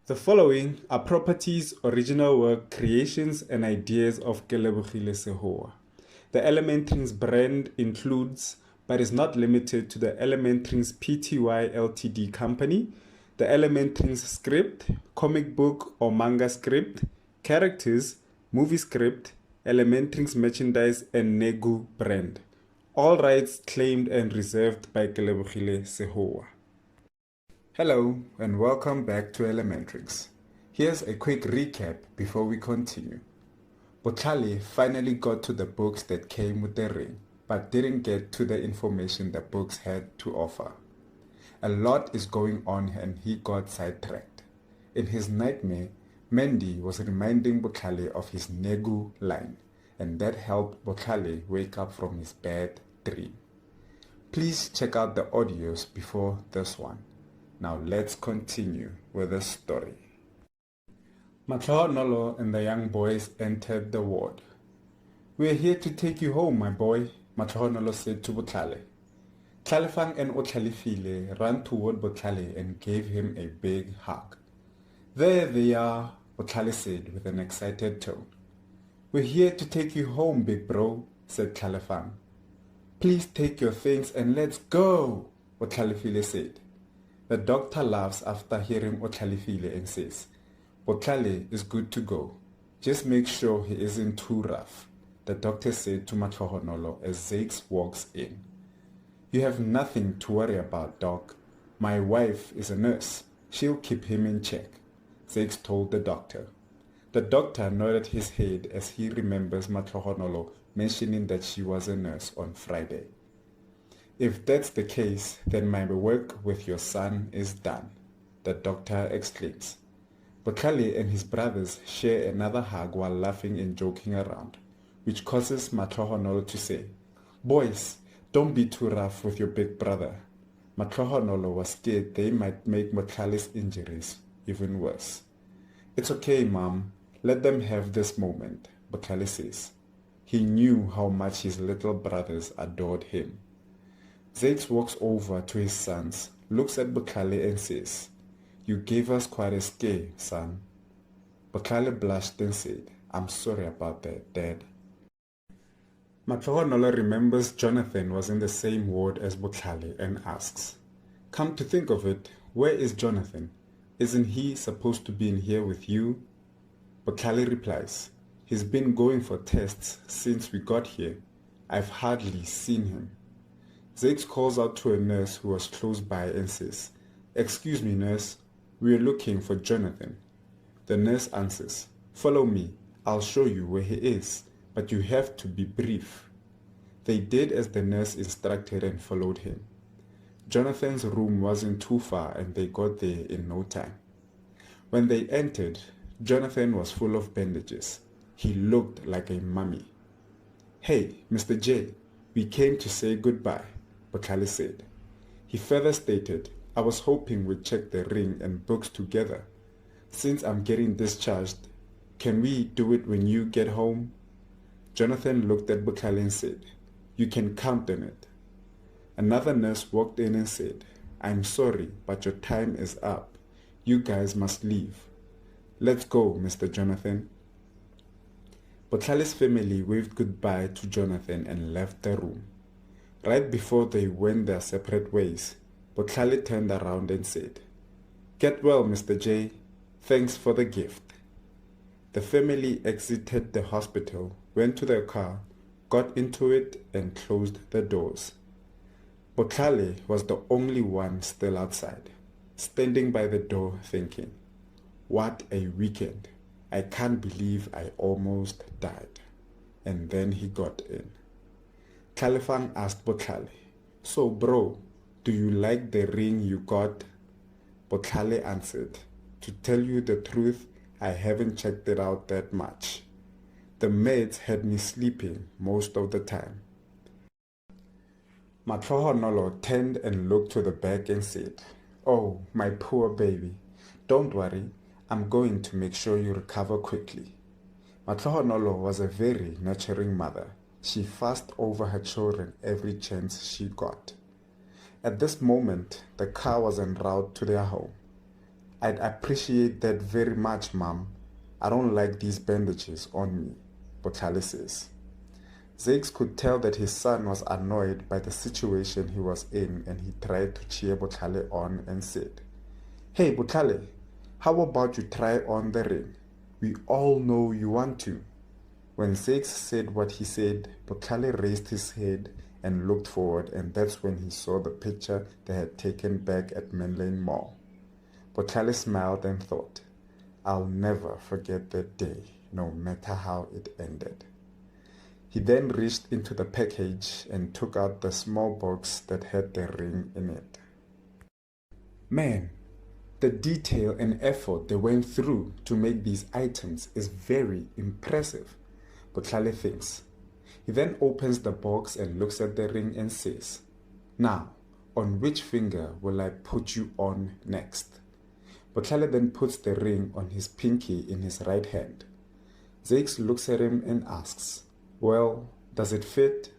The following are properties, original work, creations, and ideas of Kelebogile Sehoa. The ElementRings brand includes, but is not limited to, the ElementRings Pty Ltd company, the ElementRings script, comic book or manga script, characters, movie script, ElementRings merchandise, and Negu brand. All rights claimed and reserved by Kelebogile Sehoa. Hello and welcome back to ElementRings. Here's a quick recap before we continue. Botlhale finally got to the books that came with the ring, but didn't get to the information the books had to offer. A lot is going on and he got sidetracked. In his nightmare, Mandy was reminding Botlhale of his Negu line, and that helped Botlhale wake up from his bad dream. Please check out the audios before this one. Now let's continue with the story. Matlhogonolo and the young boys entered the ward. "We're here to take you home, my boy," Matlhogonolo said to Botlhale. Tlalefang and Otlhalefile ran toward Botlhale and gave him a big hug. "There they are," Botlhale said with an excited tone. "We're here to take you home, big bro," said Tlalefang. "Please take your things and let's go," Otlhalefile said. The doctor laughs after hearing Otlhalefile and says, "Botlhale is good to go. Just make sure he isn't too rough," the doctor said to Matlhogonolo as Zakes walks in. "You have nothing to worry about, doc. My wife is a nurse. She'll keep him in check," Zakes told the doctor. The doctor nodded his head as he remembers Matlhogonolo mentioning that she was a nurse on Friday. "If that's the case, then my work with your son is done," the doctor exclaims. Botlhale and his brothers share another hug while laughing and joking around, which causes Matlhogonolo to say, "Boys, don't be too rough with your big brother." Matlhogonolo was scared they might make Botlhale's injuries even worse. "It's okay, Mom. Let them have this moment," Botlhale says. He knew how much his little brothers adored him. Zakes walks over to his sons, looks at Botlhale and says, "You gave us quite a scare, son." Botlhale blushed and said, "I'm sorry about that, Dad." Matlhogonolo remembers Jonathan was in the same ward as Botlhale and asks, "Come to think of it, where is Jonathan? Isn't he supposed to be in here with you?" Botlhale replies, "He's been going for tests since we got here. I've hardly seen him." Zakes calls out to a nurse who was close by and says, "Excuse me, nurse, we're looking for Jonathan." The nurse answers, "Follow me, I'll show you where he is, but you have to be brief." They did as the nurse instructed and followed him. Jonathan's room wasn't too far and they got there in no time. When they entered, Jonathan was full of bandages. He looked like a mummy. "Hey, Mr. J, we came to say goodbye," Botlhale said. He further stated, "I was hoping we'd check the ring and books together. Since I'm getting discharged, can we do it when you get home?" Jonathan looked at Botlhale and said, "You can count on it." Another nurse walked in and said, "I'm sorry, but your time is up. You guys must leave." "Let's go, Mr. Jonathan." Botlhale's family waved goodbye to Jonathan and left the room. Right before they went their separate ways, Botlhale turned around and said, "Get well, Mr. J. Thanks for the gift." The family exited the hospital, went to their car, got into it, and closed the doors. Botlhale was the only one still outside, standing by the door thinking, "What a weekend. I can't believe I almost died." And then he got in. Tlalefang asked Botlhale, "So bro, do you like the ring you got?" Botlhale answered, "To tell you the truth, I haven't checked it out that much. The meds had me sleeping most of the time." Matlhogonolo turned and looked to the back and said, "Oh, my poor baby. Don't worry, I'm going to make sure you recover quickly." Matlhogonolo was a very nurturing mother. She fussed over her children every chance she got. At this moment, the car was en route to their home. I'd appreciate that very much, Mom. I don't like these bandages on me, Botlhale says. Zakes could tell that his son was annoyed by the situation he was in, and he tried to cheer Botlhale on and said, "Hey Botlhale, how about you try on the ring? We all know you want to." When Zakes said what he said, Botlhale raised his head and looked forward, and that's when he saw the picture they had taken back at Menlyn Mall. Botlhale smiled and thought, "I'll never forget that day, no matter how it ended." He then reached into the package and took out the small box that had the ring in it. Man, the detail and effort they went through to make these items is very impressive, Botlhale thinks. He then opens the box and looks at the ring and says, "Now, on which finger will I put you on next?" Botlhale then puts the ring on his pinky in his right hand. Zakes looks at him and asks, "Well, does it fit?"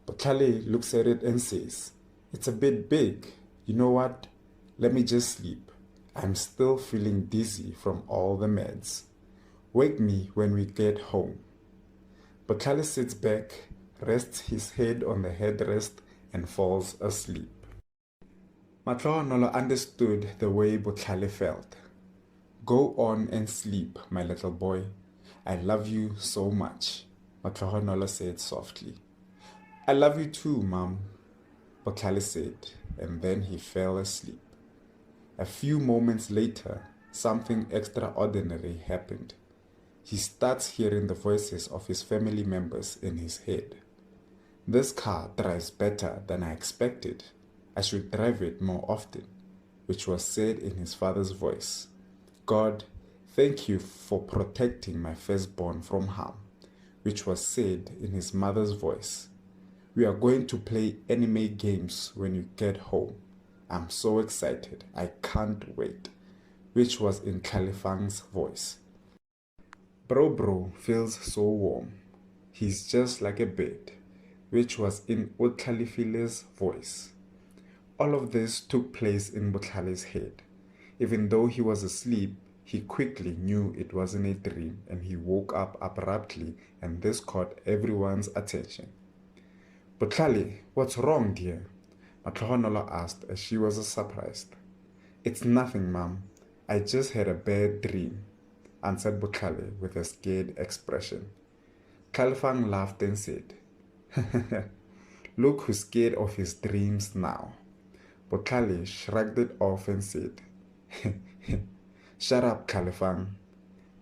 Botlhale looks at it and says, "It's a bit big. You know what? Let me just sleep. I'm still feeling dizzy from all the meds. Wake me when we get home." Botlhale sits back, rests his head on the headrest, and falls asleep. Mahlohonolo understood the way Botlhale felt. "Go on and sleep, my little boy. I love you so much," Mahlohonolo said softly. "I love you too, Mom," Botlhale said, and then he fell asleep. A few moments later, something extraordinary happened. He starts hearing the voices of his family members in his head. "This car drives better than I expected. I should drive it more often," which was said in his father's voice. "God, thank you for protecting my firstborn from harm," which was said in his mother's voice. "We are going to play anime games when you get home. I'm so excited. I can't wait," which was in Khalifang's voice. Bro feels so warm. He's just like a bed," which was in Otlhalefile's voice. All of this took place in Botlhale's head. Even though he was asleep, he quickly knew it wasn't a dream, and he woke up abruptly, and this caught everyone's attention. "Botlhale, what's wrong, dear?" Mahlohonolo asked as she was surprised. "It's nothing, Mom. I just had a bad dream," answered Botlhale with a scared expression. Khalifang laughed and said, "Look who's scared of his dreams now." Botlhale shrugged it off and said, "Shut up, Khalifang."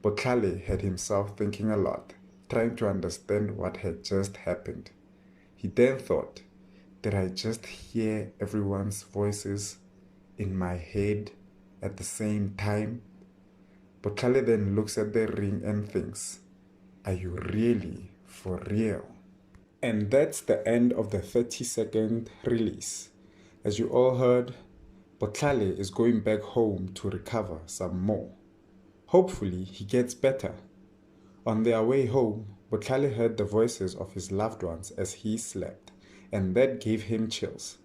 Botlhale had himself thinking a lot, trying to understand what had just happened. He then thought, did I just hear everyone's voices in my head at the same time? Botlhale then looks at the ring and thinks, are you really for real? And that's the end of the 30-second release. As you all heard, Botlhale is going back home to recover some more. Hopefully he gets better. On their way home, Botlhale heard the voices of his loved ones as he slept, and that gave him chills.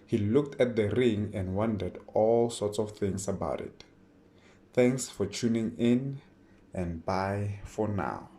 He looked at the ring and wondered all sorts of things about it. Thanks for tuning in, and bye for now.